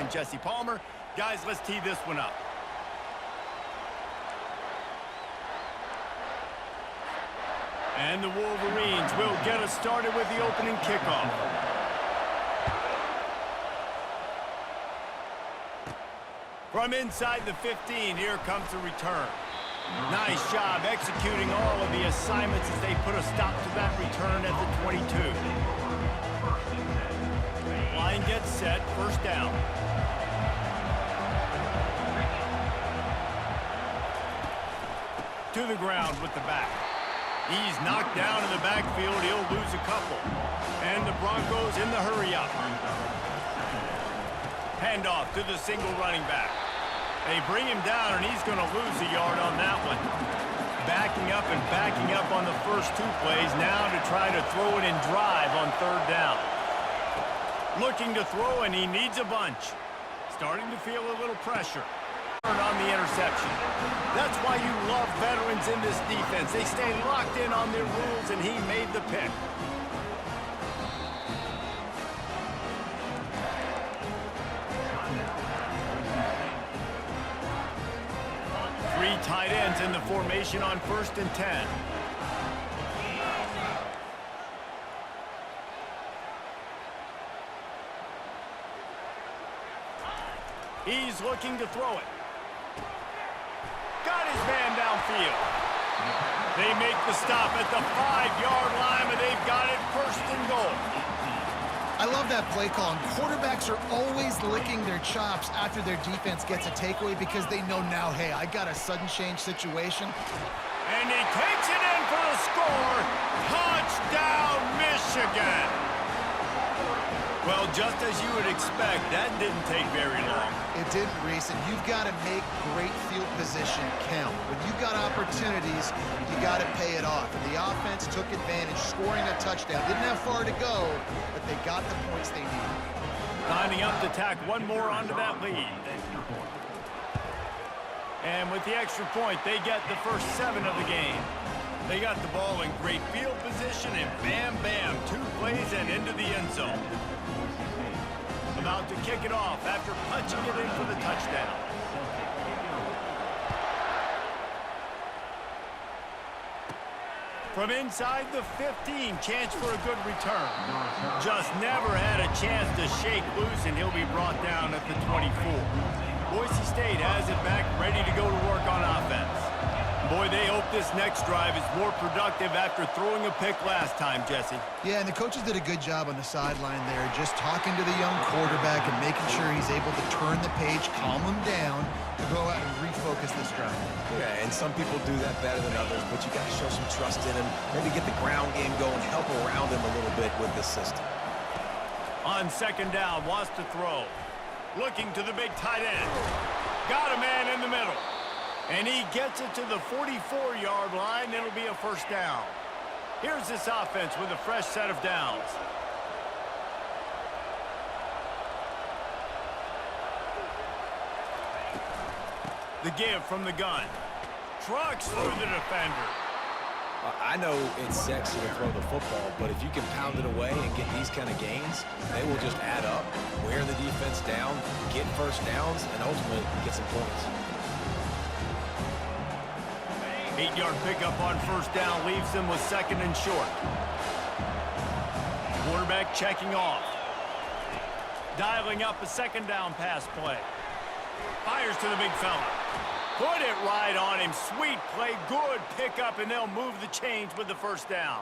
I'm Jesse Palmer. Guys, let's tee this one up. And the Wolverines will get us started with the opening kickoff. From inside the 15, here comes the return. Nice job executing all of the assignments as they put a stop to that return at the 22. Line gets set, first down. To the ground with the back. He's knocked down in the backfield. He'll lose a couple. And the Broncos in the hurry-up. Handoff to the single running back. They bring him down, and he's going to lose a yard on that one. Backing up and backing up on the first two plays now to try to throw it in drive on third down. Looking to throw, and he needs a bunch. Starting to feel a little pressure on the interception. That's why you love veterans in this defense. They stay locked in on their rules, and he made the pick. Three tight ends in the formation on 1st and 10. He's looking to throw it. Got his man downfield. They make the stop at the 5-yard line, and they've got it 1st and goal. I love that play call. And quarterbacks are always licking their chops after their defense gets a takeaway because they know now, hey, I got a sudden change situation. And he takes it in for the score. Touchdown, Michigan. Well, just as you would expect, that didn't take very long. It didn't, Reese, and you've got to make great field position count. When you've got opportunities, you got to pay it off. And the offense took advantage, scoring a touchdown. Didn't have far to go, but they got the points they needed. Lining up to tack one more onto that lead. And with the extra point, they get the first 7 of the game. They got the ball in great field position, and bam, bam, 2 plays and into the end zone. About to kick it off after punching it in for the touchdown. From inside the 15, chance for a good return. Just never had a chance to shake loose, and he'll be brought down at the 24. Boise State has it back, ready to go to work on offense. Boy, they hope this next drive is more productive after throwing a pick last time, Jesse. Yeah, and the coaches did a good job on the sideline there, just talking to the young quarterback and making sure he's able to turn the page, calm him down, to go out and refocus this drive. Yeah, and some people do that better than others, but you got to show some trust in him, maybe get the ground game going, help around him a little bit with this system. On 2nd down, wants to throw. Looking to the big tight end. Got a man in the middle. And he gets it to the 44-yard line. It'll be a first down. Here's this offense with a fresh set of downs. The give from the gun. Trucks through the defender. I know it's sexy to throw the football, but if you can pound it away and get these kind of gains, they will just add up, wear the defense down, get first downs, and ultimately get some points. 8-yard pickup on first down leaves them with 2nd and short. Quarterback checking off. Dialing up a 2nd down pass play. Fires to the big fella. Put it right on him. Sweet play. Good pickup, and they'll move the chains with the first down.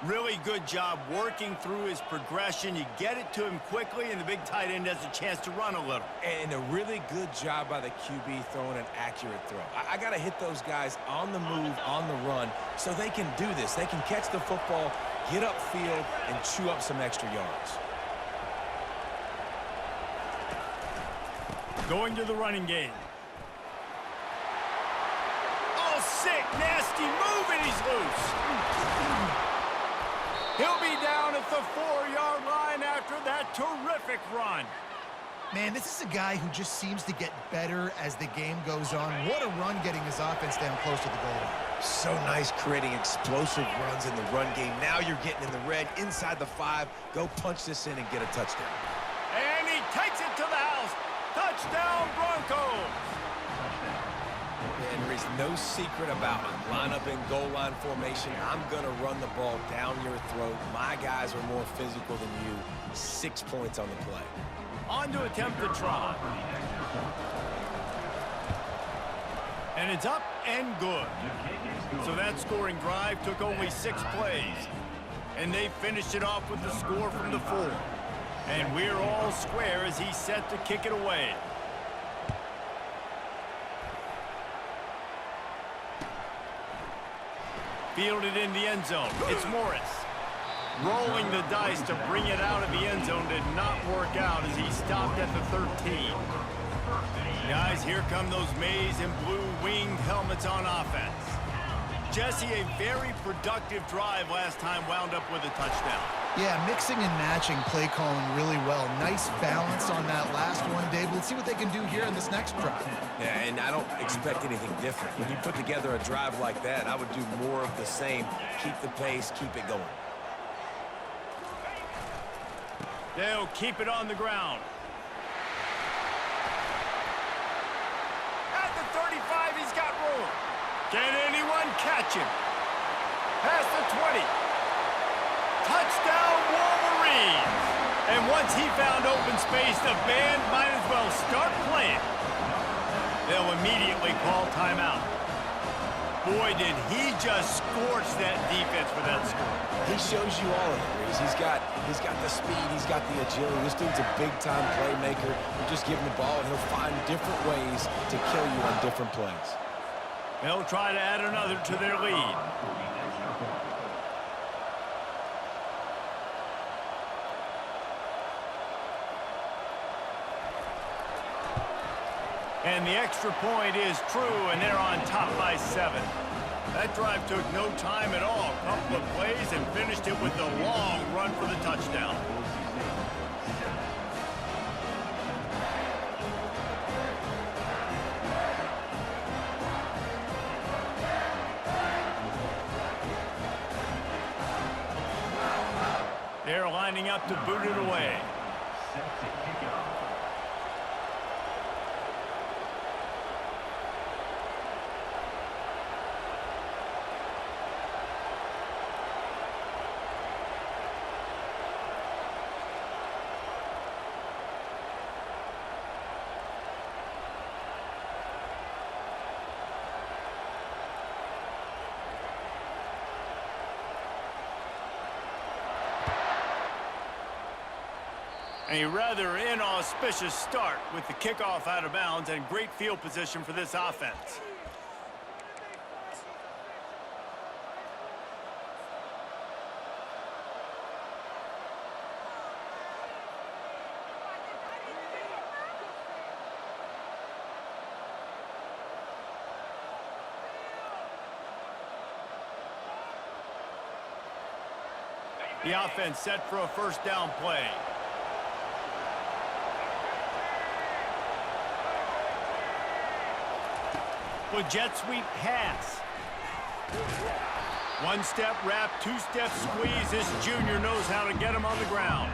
Really good job working through his progression. You get it to him quickly, and the big tight end has a chance to run a little. And a really good job by the QB throwing an accurate throw. I got to hit those guys on the move, on the run, so they can do this. They can catch the football, get upfield, and chew up some extra yards. Going to the running game. Oh, sick, nasty move, and he's loose. He'll be down at the 4-yard line after that terrific run. Man, this is a guy who just seems to get better as the game goes on. What a run getting his offense down close to the goal line. So nice creating explosive runs in the run game. Now you're getting in the red, inside the 5. Go punch this in and get a touchdown. And he takes it to the house. goes. And there is no secret about it. Line up in goal line formation. I'm going to run the ball down your throat. My guys are more physical than you. 6 points on the play. On to attempt the try. And it's up and good. So that scoring drive took only 6 plays. And they finished it off with the score from the 4. And we're all square as he's set to kick it away. Fielded in the end zone. It's Morris. Rolling the dice to bring it out of the end zone did not work out as he stopped at the 13. Guys, here come those maize and blue winged helmets on offense. Jesse, a very productive drive last time wound up with a touchdown. Yeah, mixing and matching play calling really well. Nice balance on that last one, Dave. Let's see what they can do here in this next drive. Yeah, and I don't expect anything different. When you put together a drive like that, I would do more of the same. Keep the pace, keep it going. They'll keep it on the ground. At the 35, he's got room. Can anyone catch him? Past the 20. Touchdown, Wolverines! And once he found open space, the band might as well start playing. They'll immediately call timeout. Boy, did he just scorch that defense for that score. He shows you all of it, Reese. He's got the speed, he's got the agility. This dude's a big-time playmaker. You just give him the ball, and he'll find different ways to kill you on different plays. They'll try to add another to their lead. And the extra point is true, and they're on top by 7. That drive took no time at all. A couple of plays and finished it with the long run for the touchdown. They're lining up to boot it away. A rather inauspicious start with the kickoff out of bounds and great field position for this offense. The offense set for a first down play. With jet sweep pass. One step wrap, two step squeeze. This junior knows how to get him on the ground.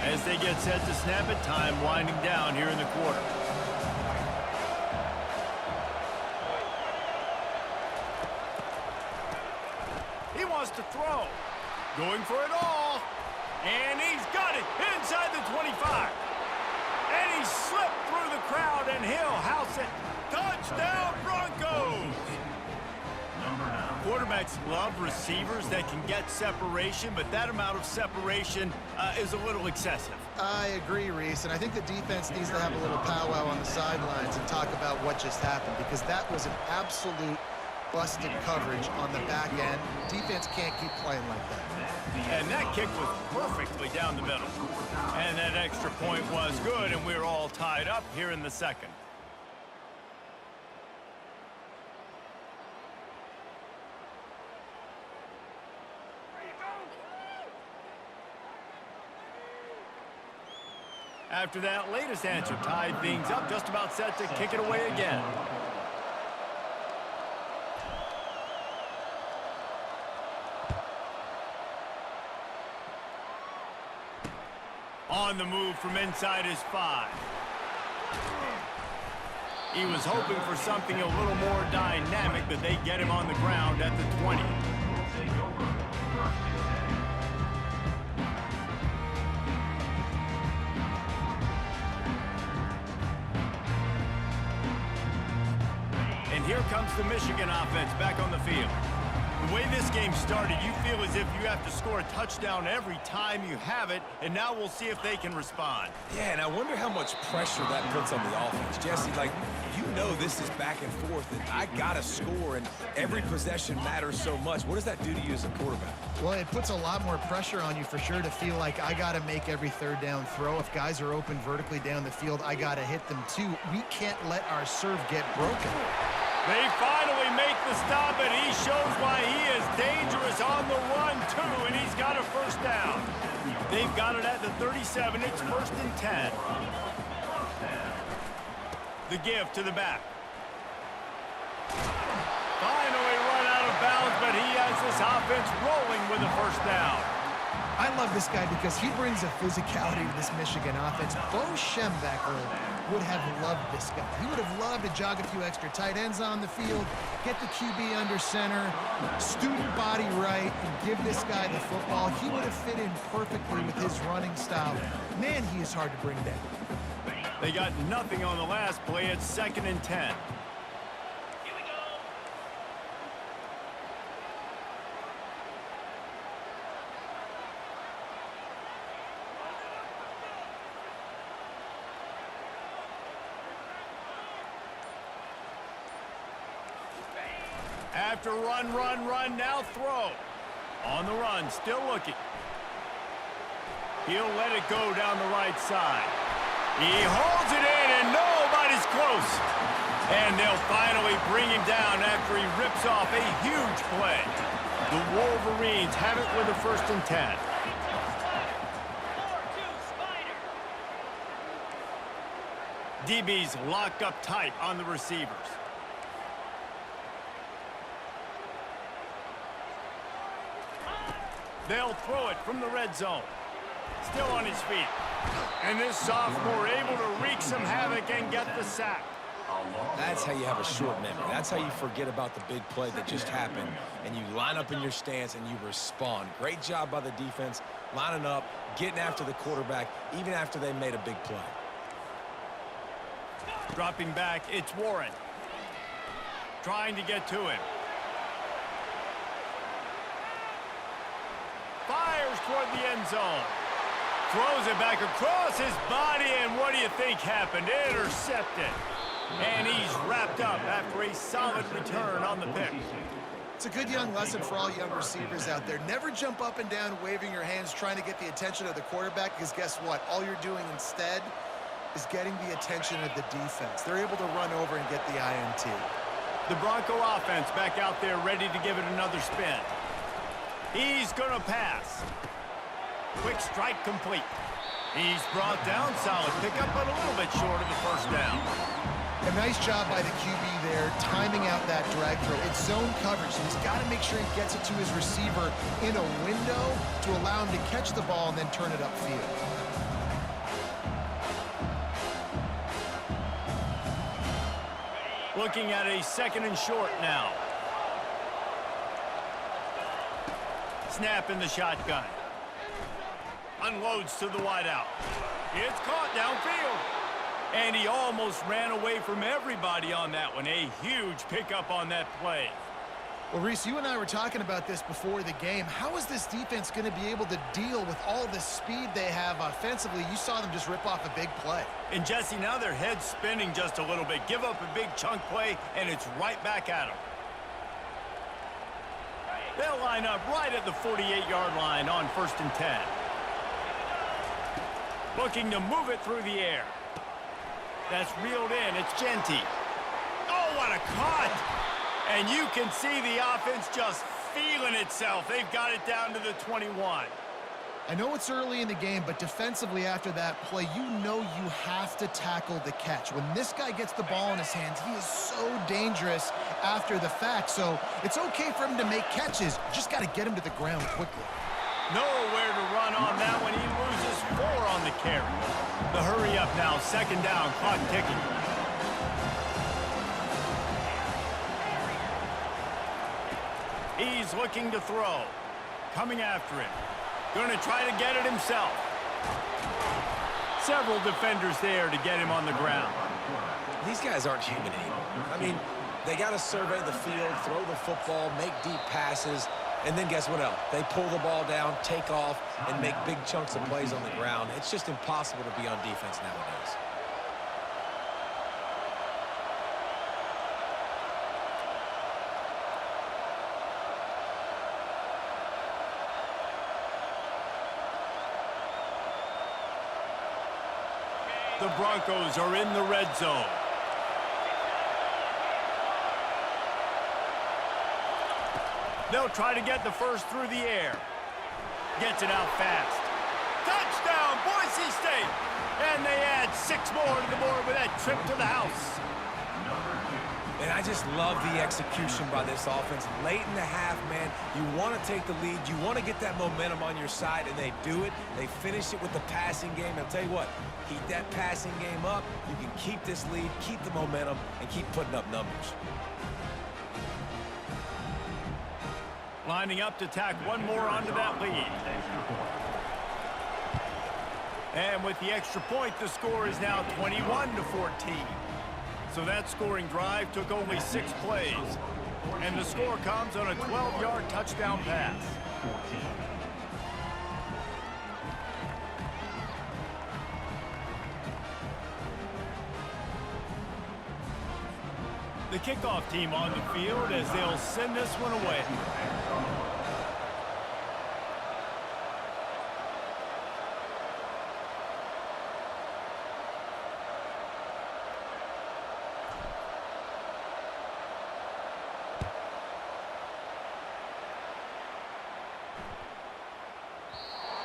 As they get set to snap it, time winding down here in the quarter. He wants to throw. Going for it all. And he's got it inside the 25. And he slipped through the crowd, and he'll house it. Touchdown, Broncos! Quarterbacks love receivers that can get separation, but that amount of separation is a little excessive. I agree, Reese, and I think the defense needs to have a little powwow on the sidelines and talk about what just happened, because that was an absolute busted coverage on the back end. Defense can't keep playing like that. And that kick was perfectly down the middle. And that extra point was good, and we're all tied up here in the second. After that latest answer tied things up, just about set to kick it away again. On the move from inside his 5. He was hoping for something a little more dynamic, but they get him on the ground at the 20. And here comes the Michigan offense back on the field. The way this game started, you feel as if you have to score a touchdown every time you have it, and now we'll see if they can respond. Yeah, and I wonder how much pressure that puts on the offense. Jesse, like, you know this is back and forth, and I got to score, and every possession matters so much. What does that do to you as a quarterback? Well, it puts a lot more pressure on you for sure to feel like I got to make every third down throw. If guys are open vertically down the field, I got to hit them too. We can't let our serve get broken. They finally make the stop, and he shows why he is dangerous on the run, too, and he's got a first down. They've got it at the 37. It's 1st and 10. The give to the back. Finally run out of bounds, but he has this offense rolling with a first down. I love this guy because he brings a physicality to this Michigan offense. Bo Schembechler would have loved this guy. He would have loved to jog a few extra tight ends on the field, get the QB under center, student body right, and give this guy the football. He would have fit in perfectly with his running style. Man, he is hard to bring down. They got nothing on the last play. It's 2nd and 10. After run, now throw. On the run, still looking. He'll let it go down the right side. He holds it in, and nobody's close. And they'll finally bring him down after he rips off a huge play. The Wolverines have it with a 1st and 10. DB's locked up tight on the receivers. They'll throw it from the red zone. Still on his feet. And this sophomore able to wreak some havoc and get the sack. That's how you have a short memory. That's how you forget about the big play that just happened, and you line up in your stance and you respond. Great job by the defense, lining up, getting after the quarterback, even after they made a big play. Dropping back, it's Warren. Trying to get to him. Fires toward the end zone. Throws it back across his body, and what do you think happened? Intercepted. And he's wrapped up after a solid return on the pick. It's a good young lesson for all young receivers out there. Never jump up and down waving your hands trying to get the attention of the quarterback, because guess what? All you're doing instead is getting the attention of the defense. They're able to run over and get the INT. The Bronco offense back out there ready to give it another spin. He's going to pass. Quick strike complete. He's brought down, solid pickup, but a little bit short of the first down. A nice job by the QB there, timing out that drag throw. It's zone coverage, so he's got to make sure he gets it to his receiver in a window to allow him to catch the ball and then turn it upfield. Looking at a 2nd and short now. Snap in the shotgun. Unloads to the wideout. It's caught downfield. And he almost ran away from everybody on that one. A huge pickup on that play. Well, Reese, you and I were talking about this before the game. How is this defense going to be able to deal with all the speed they have offensively? You saw them just rip off a big play. And, Jesse, now their head's spinning just a little bit. Give up a big chunk play, and it's right back at them. They'll line up right at the 48-yard line on 1st and 10. Looking to move it through the air. That's reeled in. It's Genty. Oh, what a cut! And you can see the offense just feeling itself. They've got it down to the 21. I know it's early in the game, but defensively after that play, you know you have to tackle the catch. When this guy gets the ball in his hands, he is so dangerous after the fact. So it's okay for him to make catches. You just got to get him to the ground quickly. Nowhere to run on that one. He loses 4 on the carry. The hurry up now. 2nd down. Clock ticking. He's looking to throw. Coming after it. Going to try to get it himself. Several defenders there to get him on the ground. These guys aren't human anymore. I mean, they got to survey the field, throw the football, make deep passes, and then guess what else? They pull the ball down, take off, and make big chunks of plays on the ground. It's just impossible to be on defense nowadays. The Broncos are in the red zone. They'll try to get the first through the air. Gets it out fast. Touchdown, Boise State! And they add 6 more to the board with that trip to the house. And I just love the execution by this offense. Late in the half, man, you want to take the lead. You want to get that momentum on your side, and they do it. They finish it with the passing game. I'll tell you what, keep that passing game up. You can keep this lead, keep the momentum, and keep putting up numbers. Lining up to tack one more onto that lead. And with the extra point, the score is now 21-14. So that scoring drive took only 6 plays. And the score comes on a 12-yard touchdown pass. The kickoff team on the field as they'll send this one away.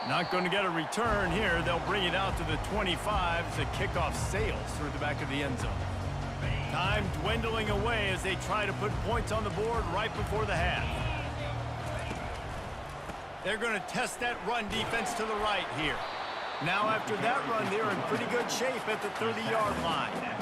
Not going to get a return here. They'll bring it out to the 25 as the kickoff sails through the back of the end zone. Time dwindling away as they try to put points on the board right before the half. They're going to test that run defense to the right here. Now after that run, they're in pretty good shape at the 30-yard line.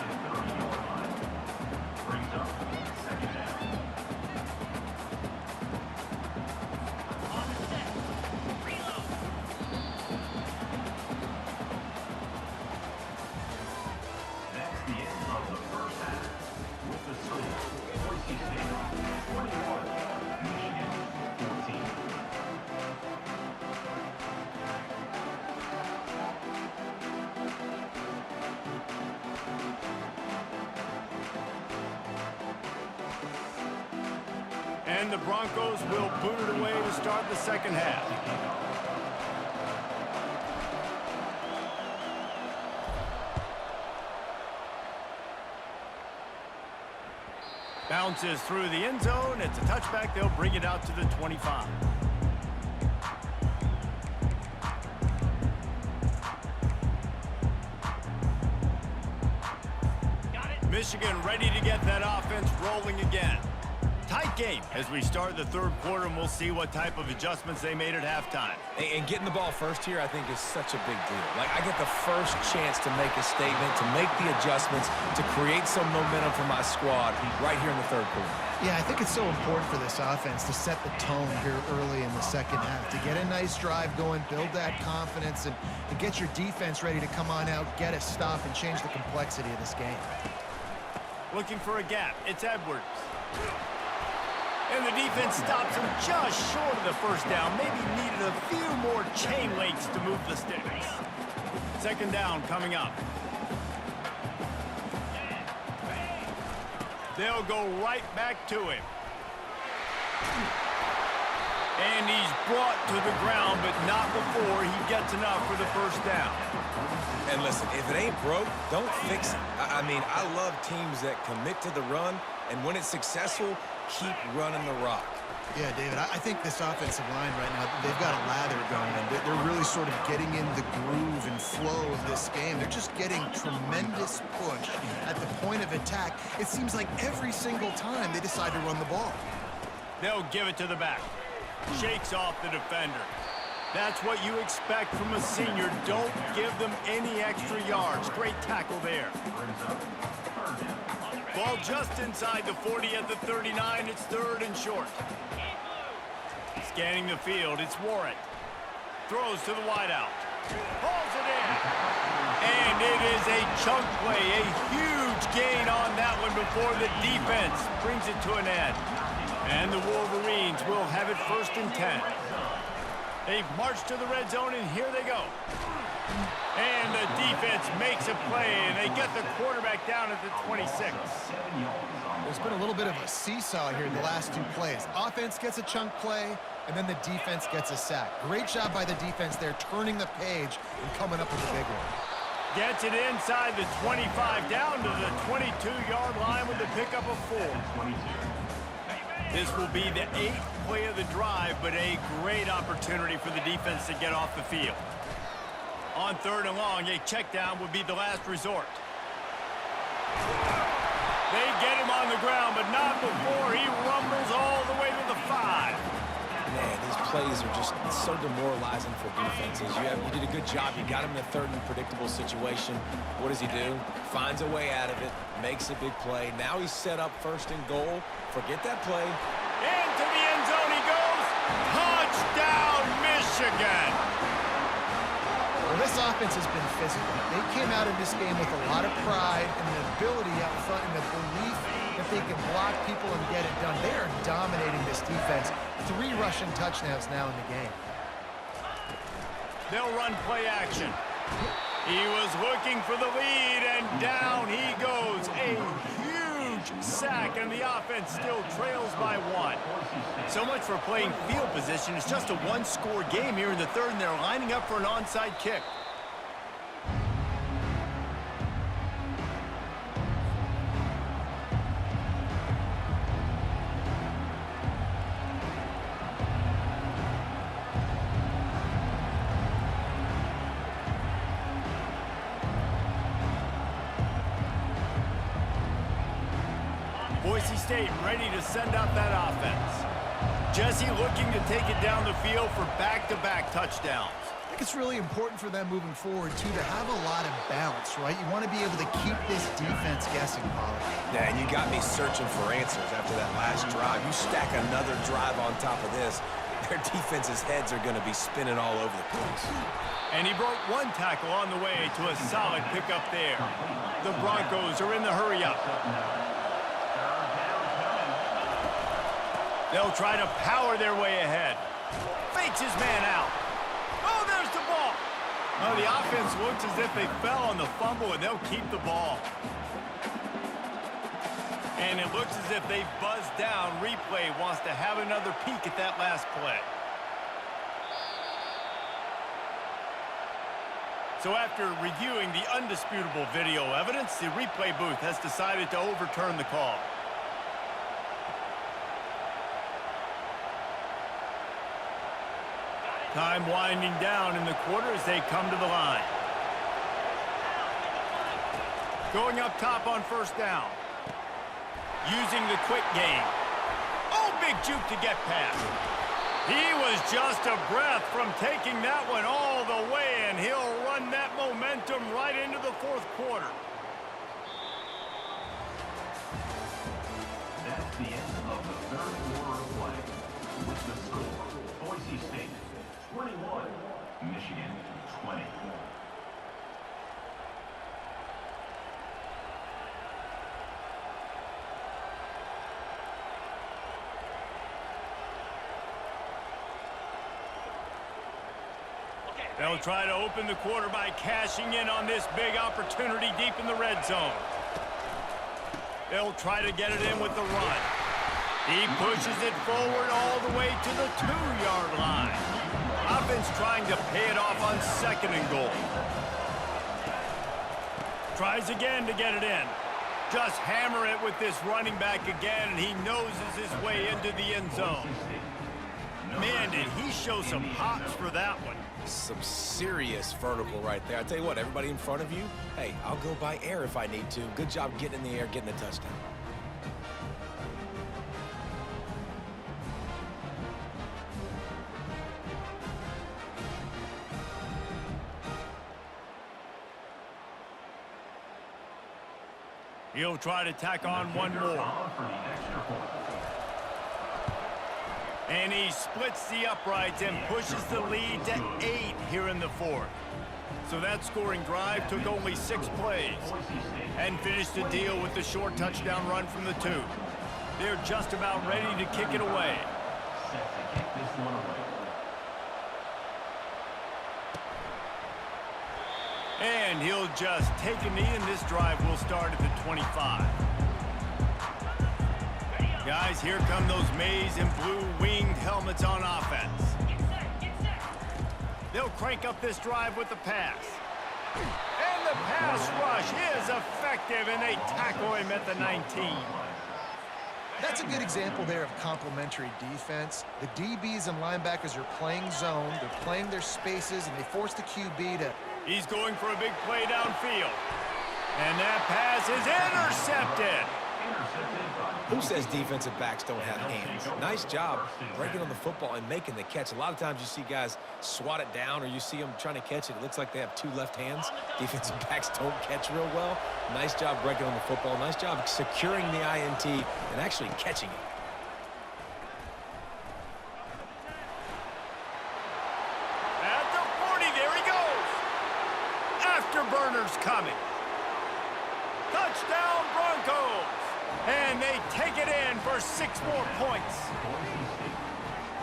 And the Broncos will boot it away to start the second half. Bounces through the end zone. It's a touchback. They'll bring it out to the 25. Michigan ready to get that offense rolling again. Tight game as we start the third quarter, and we'll see what type of adjustments they made at halftime. And getting the ball first here, I think, is such a big deal. Like, I get the first chance to make a statement, to make the adjustments, to create some momentum for my squad right here in the third quarter. Yeah, I think it's so important for this offense to set the tone here early in the second half, to get a nice drive going, build that confidence, and get your defense ready to come on out, get a stop, and change the complexity of this game. Looking for a gap. It's Edwards. And the defense stops him just short of the first down. Maybe needed a few more chain links to move the sticks. Second down coming up. They'll go right back to him. And he's brought to the ground, but not before he gets enough for the first down. And listen, if it ain't broke, don't fix it. I mean, I love teams that commit to the run, and when it's successful, keep running the rock. Yeah, David, I think this offensive line right now, they've got a lather going. They're really sort of getting in the groove and flow of this game. They're just getting tremendous push at the point of attack. It seems like every single time they decide to run the ball. They'll give it to the back. Shakes off the defender. That's what you expect from a senior. Don't give them any extra yards. Great tackle there. Ball just inside the 40 at the 39. It's 3rd and short. Scanning the field, it's Warren. Throws to the wideout. Hauls it in. And it is a chunk play. A huge gain on that one before the defense brings it to an end. And the Wolverines will have it 1st and 10. They've marched to the red zone, and here they go. And the defense makes a play, and they get the quarterback down at the 26. There's been a little bit of a seesaw here in the last 2 plays. Offense gets a chunk play, and then the defense gets a sack. Great job by the defense there, turning the page and coming up with a big one. Gets it inside the 25, down to the 22-yard line with the pickup of 4. This will be the 8th play of the drive, but a great opportunity for the defense to get off the field. On 3rd and long, a check down would be the last resort. They get him on the ground, but not before he rumbles all the way to the 5. Man, these plays are just so demoralizing for defenses. You did a good job. You got him in a 3rd and predictable situation. What does he do? Finds a way out of it, makes a big play. Now he's set up 1st and goal. Forget that play. Into the end zone he goes. Touchdown, Michigan. Well, this offense has been physical. They came out in this game with a lot of pride and the ability up front and the belief that they can block people and get it done. They are dominating this defense. 3 rushing touchdowns now in the game. They'll run play action. He was looking for the lead, and down he goes. A huge sack, and the offense still trails by 1. So much for playing field position. It's just a 1-score game here in the 3rd, and they're lining up for an onside kick. Boise State ready to send out that offense. Jesse looking to take it down the field for back-to-back touchdowns. I think it's really important for them moving forward, too, to have a lot of balance, right? You want to be able to keep this defense guessing, Pollard. Yeah, and you got me searching for answers after that last drive. You stack another drive on top of this, their defense's heads are going to be spinning all over the place. And he broke 1 tackle on the way to a solid pickup there. The Broncos are in the hurry-up. They'll try to power their way ahead. Fakes his man out. Oh, there's the ball. Oh, the offense looks as if they fell on the fumble, and they'll keep the ball. And it looks as if they've buzzed down. Replay wants to have another peek at that last play. So after reviewing the undisputable video evidence, the replay booth has decided to overturn the call. Time winding down in the quarter as they come to the line. Going up top on 1st down. Using the quick game. Oh, big juke to get past. He was just a breath from taking that one all the way, and he'll run that momentum right into the 4th quarter. That's the end of the 3rd quarter of play. With the score, Boise State 21, Michigan 20. They'll try to open the quarter by cashing in on this big opportunity deep in the red zone. They'll try to get it in with the run. He pushes it forward all the way to the 2-yard line. Offense trying to pay it off on 2nd and goal. Tries again to get it in. Just hammer it with this running back again, and he noses his way into the end zone. Man, did he show some hops for that one. Some serious vertical right there. I tell you what, everybody in front of you, hey, I'll go by air if I need to. Good job getting in the air, getting a touchdown. He'll try to tack on one more. For the extra point. And he splits the uprights and pushes the lead to 8 here in the fourth. So that scoring drive took only 6 plays and finished the deal with the short touchdown run from the 2. They're just about ready to kick it away. Set to kick this one away. And he'll just take a knee, and this drive will start at the 25. Guys, here come those maize and blue winged helmets on offense. They'll crank up this drive with the pass. And the pass rush is effective, and they tackle him at the 19. That's a good example there of complementary defense. The DBs and linebackers are playing zone, they're playing their spaces, and they force the QB to... He's going for a big play downfield. And that pass is intercepted. Who says defensive backs don't have hands? Nice job breaking on the football and making the catch. A lot of times you see guys swat it down, or you see them trying to catch it. It looks like they have 2 left hands. Defensive backs don't catch real well. Nice job breaking on the football. Nice job securing the INT and actually catching it. At the 40, there he goes. Afterburners coming. Touchdown Broncos. And they take it in for 6 more points.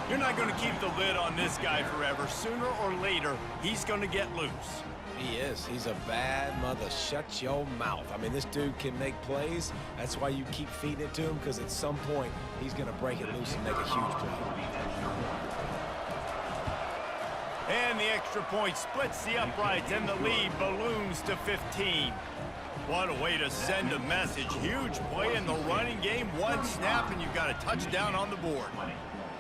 You're not going to keep the lid on this guy forever. Sooner or later, he's going to get loose. He is. He's a bad mother. Shut your mouth. I mean, this dude can make plays. That's why you keep feeding it to him, because at some point, he's going to break it loose and make a huge play. And the extra point splits the uprights, and the lead balloons to 15. What a way to send a message. Huge play in the running game. 1 snap, and you've got a touchdown on the board.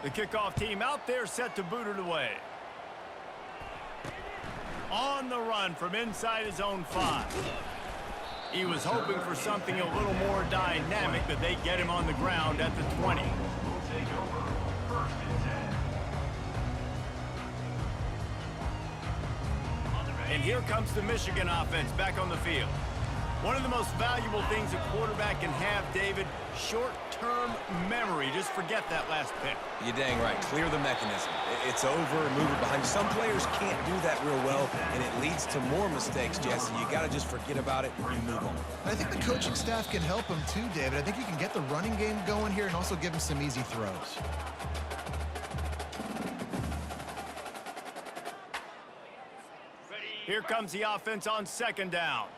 The kickoff team out there set to boot it away. On the run from inside his own 5. He was hoping for something a little more dynamic, but they get him on the ground at the 20. We'll take over. 1st and 10. And here comes the Michigan offense back on the field. One of the most valuable things a quarterback can have, David, short-term memory. Just forget that last pick. You're dang right. Clear the mechanism. It's over and move it behind you. Some players can't do that real well, and it leads to more mistakes, Jesse. You got to just forget about it and you move on. I think the coaching staff can help him too, David. I think you can get the running game going here and also give him some easy throws. Here comes the offense on 2nd down.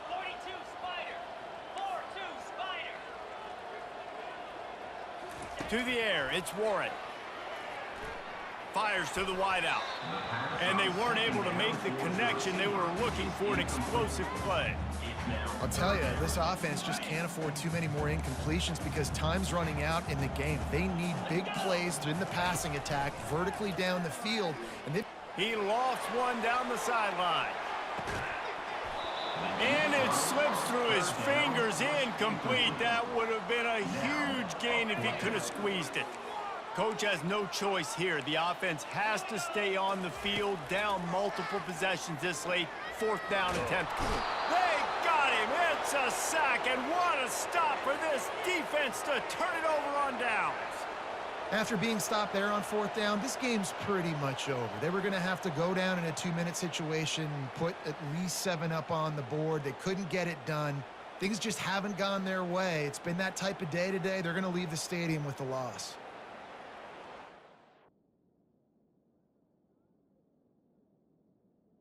42 Spider. 4-2 Spider. To the air, it's Warren. Fires to the wideout. And they weren't able to make the connection. They were looking for an explosive play. I'll tell you, this offense just can't afford too many more incompletions because time's running out in the game. They need big plays in the passing attack, vertically down the field, and they... He lofts one down the sideline. And it slips through his fingers, incomplete. That would have been a huge gain if he could have squeezed it. Coach has no choice here. The offense has to stay on the field, down multiple possessions this late. 4th down attempt. They got him. It's a sack, and what a stop for this defense to turn it over on downs. After being stopped there on 4th down, this game's pretty much over. They were going to have to go down in a 2-minute situation, put at least 7 up on the board. They couldn't get it done. Things just haven't gone their way. It's been that type of day today. They're going to leave the stadium with the loss.